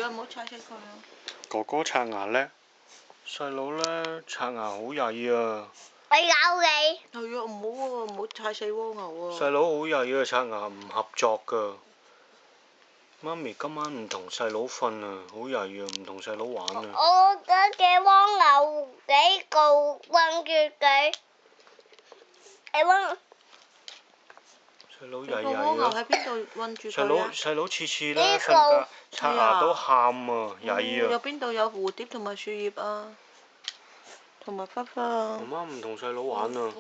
佢啊，唔好踩死佢啊！哥哥刷牙叻，細佬咧刷牙好曳啊！我咬你。係啊，唔好喎，唔好踩死蝸牛啊！細佬好曳啊，刷牙唔合作㗎。媽咪今晚唔同細佬瞓啊，好曳啊，唔同細佬玩啊！我嘅蝸牛幾個韞住佢，細佬個曳蝸牛曳啊！喺邊度韞住佢啊？細佬次次咧瞓覺刷牙都喊啊，曳啊！有邊度有蝴蝶同埋樹葉啊？同埋花花啊！媽媽唔同細佬玩啊，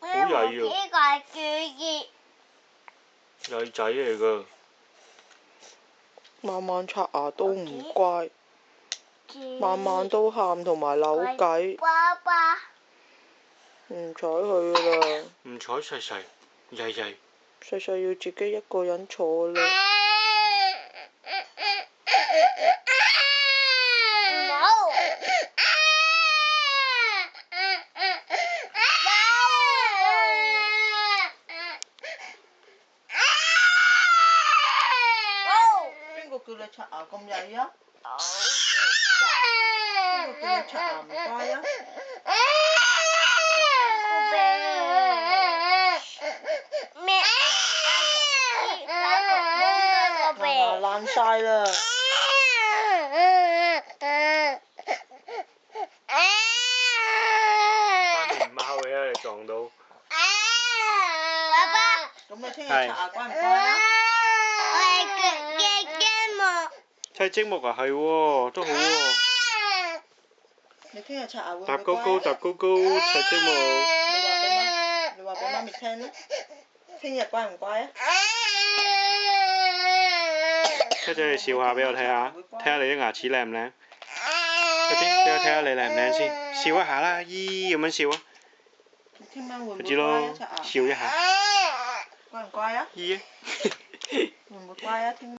好曳啊！呢個係注意。曳仔嚟㗎。晚晚刷牙都唔乖，晚晚都喊同埋扭計，爸爸。唔睬佢噶啦。唔睬細細，曳曳。細細要自己一個人坐啦。邊個叫你刷牙咁曳啊？邊個叫你刷牙唔乖啊？牙爛晒啦！翻年貓嘅啊！你撞到。爸爸。咁你聽日刷牙乖唔乖啊？我係積木。砌積木啊，係喎，都好喎。你聽日刷牙會唔會搭高乖高搭高高砌積木。你話俾媽咪聽啦。聽日乖唔乖啊？家姐你笑下俾我睇下，睇下你啲牙齒靚唔靚？快啲俾我睇下你靚唔靚先，笑一下啦，咦咁樣笑啊！你聽晚會唔會咪知咯乖啊？刷牙笑一下。乖唔乖啊？咦？會唔會乖啊？聽